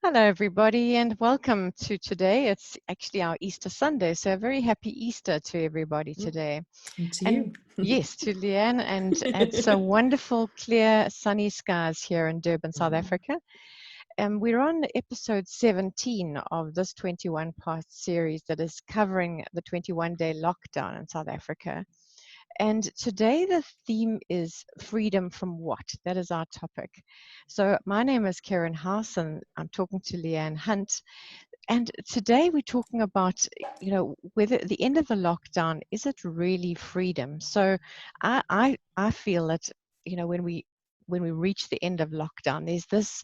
Hello, everybody, and welcome to today. It's actually our Easter Sunday, so a very happy Easter to everybody today. And to And you. yes, to Leanne, and it's a wonderful, clear, sunny skies here in Durban, South Mm, Africa. And we're on episode 17 of this 21-part series that is covering the 21-day lockdown in South Africa. And today the theme is freedom from what? That is our topic. So my name is Karen House and I'm talking to Leanne Hunt. And today we're talking about, whether at the end of the lockdown, is it really freedom? So I feel that, when we reach the end of lockdown, there's this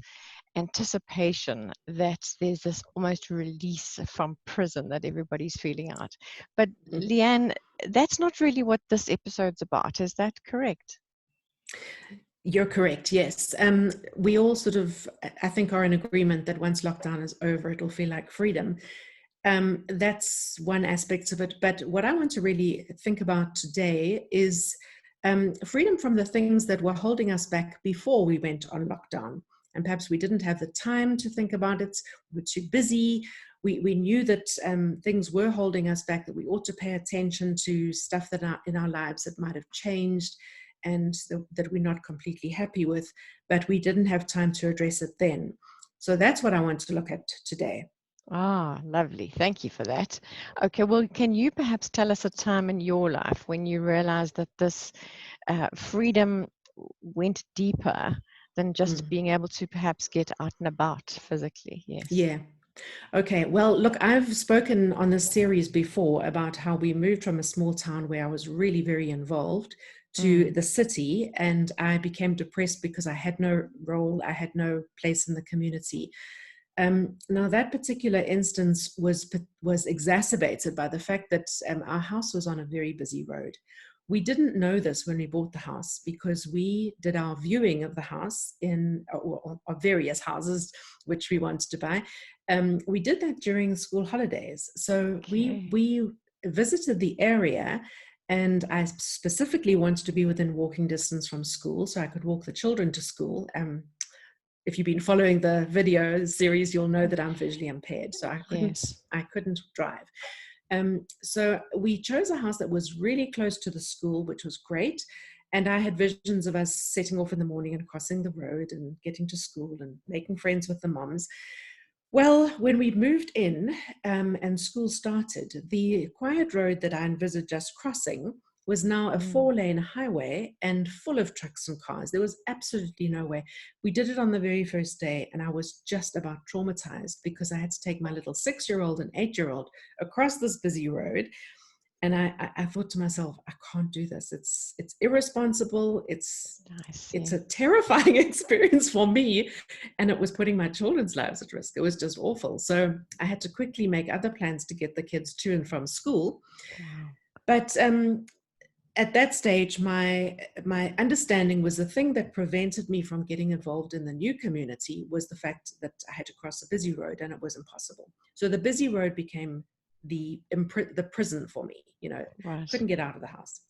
anticipation that there's this almost release from prison that everybody's feeling out. But mm. Leanne, that's not really what this episode's about. Is that correct? You're correct, yes. We all sort of, I think, are in agreement that once lockdown is over, it'll feel like freedom. That's one aspect of it. But what I want to really think about today is freedom from the things that were holding us back before we went on lockdown. And perhaps we didn't have the time to think about it. We were too busy. We knew that things were holding us back, that we ought to pay attention to stuff that are in our lives that might have changed and that we're not completely happy with, but we didn't have time to address it then. So that's what I want to look at today. Ah, lovely. Thank you for that. Okay, well, can you perhaps tell us a time in your life when you realized that this freedom went deeper than just Mm. being able to perhaps get out and about physically? Yes. Yeah. Okay. Well, look, I've spoken on this series before about how we moved from a small town where I was really very involved to Mm, the city, and I became depressed because I had no role, I had no place in the community. Now, that particular instance was exacerbated by the fact that our house was on a very busy road. We didn't know this when we bought the house because we did our viewing of the house or various houses which we wanted to buy. We did that during school holidays, so we okay. we visited the area. And I specifically wanted to be within walking distance from school so I could walk the children to school. If you've been following the video series, you'll know that I'm visually impaired, so Yes. I couldn't drive. So we chose a house that was really close to the school, which was great. And I had visions of us setting off in the morning and crossing the road and getting to school and making friends with the moms. Well, when we moved in and school started, the quiet road that I envisaged us crossing was now a Mm, 4-lane highway and full of trucks and cars. There was absolutely no way. We did it on the very first day, and I was just about traumatized because I had to take my little 6-year-old and 8-year-old across this busy road. And I thought to myself, I can't do this. It's irresponsible. I It's see. a terrifying experience for me, and it was putting my children's lives at risk. It was just awful. So I had to quickly make other plans to get the kids to and from school. Wow. But at that stage, my understanding was the thing that prevented me from getting involved in the new community was the fact that I had to cross a busy road, and it was impossible. So the busy road became the prison for me. Right. Couldn't get out of the house.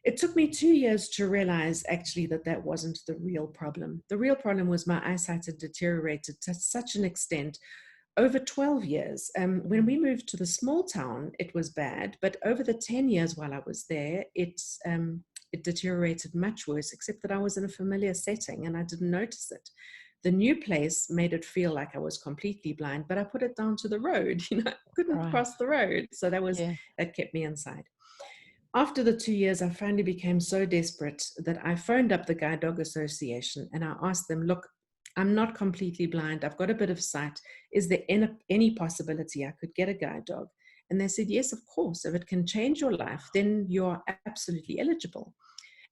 It took me 2 years to realize actually that that wasn't the real problem. The real problem was my eyesight had deteriorated to such an extent over 12 years. When Mm, we moved to the small town, it was bad, but over the 10 years while I was there, it deteriorated much worse, except that I was in a familiar setting and I didn't notice it. The new place made it feel like I was completely blind, but I put it down to the road. I couldn't right. cross the road. So Yeah. that kept me inside. After the 2 years, I finally became so desperate that I phoned up the Guide Dog Association and I asked them, look, I'm not completely blind. I've got a bit of sight. Is there any possibility I could get a guide dog? And they said, yes, of course. If it can change your life, then you're absolutely eligible.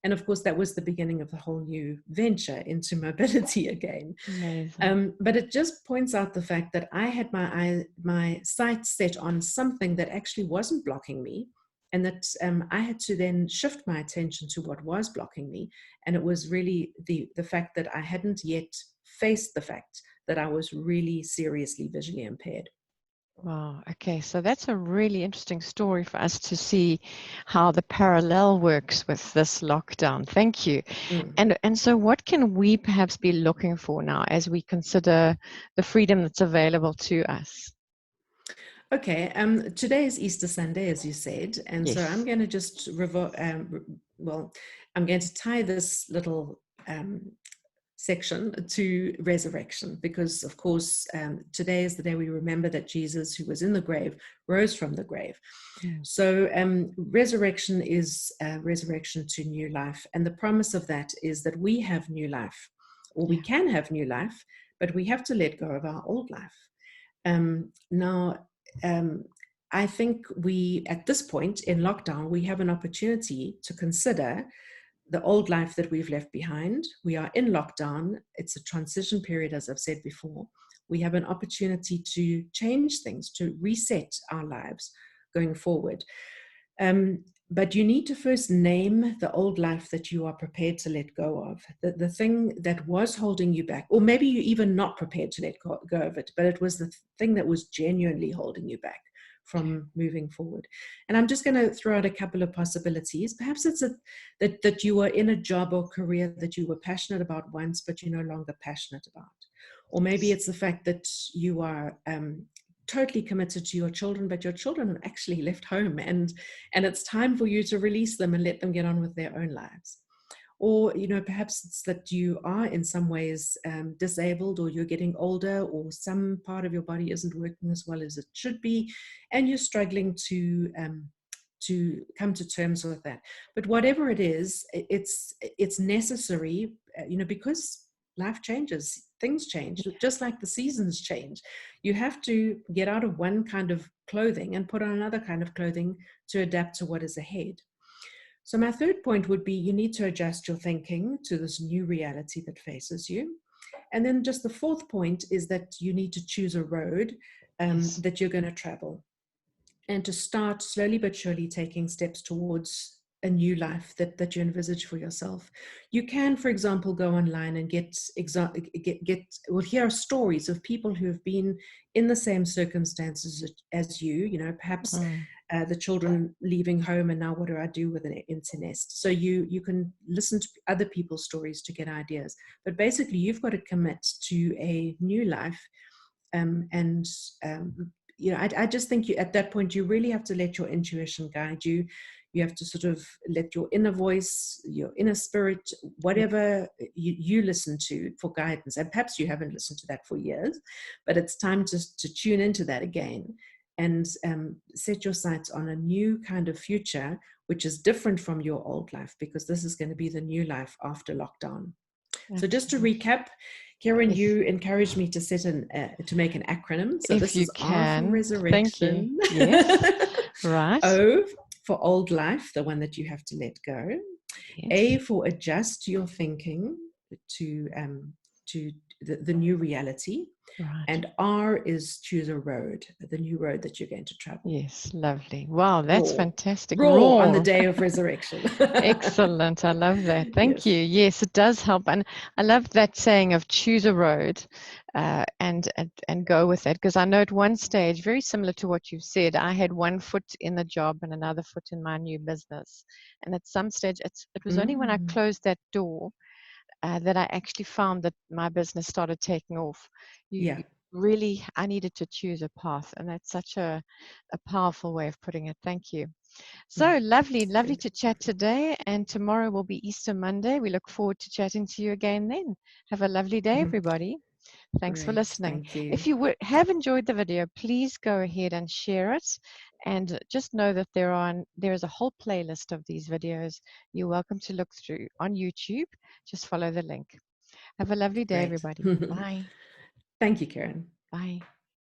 And of course, that was the beginning of the whole new venture into mobility again. Amazing. But it just points out the fact that I had my sights set on something that actually wasn't blocking me, and that I had to then shift my attention to what was blocking me. And it was really the fact that I hadn't yet faced the fact that I was really seriously visually impaired. Wow. Okay. So that's a really interesting story for us to see how the parallel works with this lockdown. Thank you. Mm. And so what can we perhaps be looking for now as we consider the freedom that's available to us? Okay, today is Easter Sunday, as you said, and so I'm Yes. going to just well, I'm going to tie this little section to resurrection because, of course, today is the day we remember that Jesus, who was in the grave, rose from the grave. Mm. So, resurrection is resurrection to new life, and the promise of that is that we have new life, or we Yeah. can have new life, but we have to let go of our old life. Now, I think we, at this point in lockdown, we have an opportunity to consider the old life that we've left behind. We are in lockdown. It's a transition period, as I've said before. We have an opportunity to change things, to reset our lives going forward. But you need to first name the old life that you are prepared to let go of, the thing that was holding you back, or maybe you're even not prepared to let go of it, but it was the thing that was genuinely holding you back from moving forward. And I'm just going to throw out a couple of possibilities. Perhaps it's that you are in a job or career that you were passionate about once, but you're no longer passionate about. Or maybe it's the fact that you are totally committed to your children, but your children have actually left home, and it's time for you to release them and let them get on with their own lives. Or, perhaps it's that you are in some ways disabled, or you're getting older, or some part of your body isn't working as well as it should be, and you're struggling to come to terms with that. But whatever it is, it's necessary, because life changes, things change, just like the seasons change. You have to get out of one kind of clothing and put on another kind of clothing to adapt to what is ahead. So my third point would be you need to adjust your thinking to this new reality that faces you. And then just the fourth point is that you need to choose a road Yes. that you're going to travel, and to start slowly but surely taking steps towards a new life that you envisage for yourself. You can, for example, go online and hear stories of people who have been in the same circumstances as you, perhaps Mm. the children leaving home and now what do I do with an empty nest? So you can listen to other people's stories to get ideas. But basically, you've got to commit to a new life, and I just think at that point you really have to let your intuition guide you. You have to sort of let your inner voice, your inner spirit, whatever you listen to for guidance, and perhaps you haven't listened to that for years, but it's time to tune into that again, and set your sights on a new kind of future which is different from your old life, because this is going to be the new life after lockdown. So just to Absolutely. recap, Karen, Yes. you encouraged me to make an acronym. So If this you is R for can. Thank you. resurrection, Yes. Right. O for old life, the one that you have to let go, Yes. A for adjust your thinking to the new reality, Right. and R is choose a road, the new road that you're going to travel. Yes. Lovely. Wow, that's Raw, fantastic. raw on the Raw. day of resurrection. Excellent. I love that. Thank Yes. you. Yes, it does help. And I love that saying of choose a road, and go with it. Because I know at one stage, very similar to what you've said, I had one foot in the job and another foot in my new business. And at some stage, it was only when I Mm, closed that door that I actually found that my business started taking off. yeah. You really, I needed to choose a path. And that's such a powerful way of putting it. Thank you. Mm, So lovely, that's lovely good. to chat today. And tomorrow will be Easter Monday. We look forward to chatting to you again then. Have a lovely day, everybody. Thanks for Great. listening. Thank you. If you have enjoyed the video, please go ahead and share it. And just know that there is a whole playlist of these videos you're welcome to look through on YouTube. Just follow the link. Have a lovely day, Great. everybody. Bye. Thank you, Karen. Bye.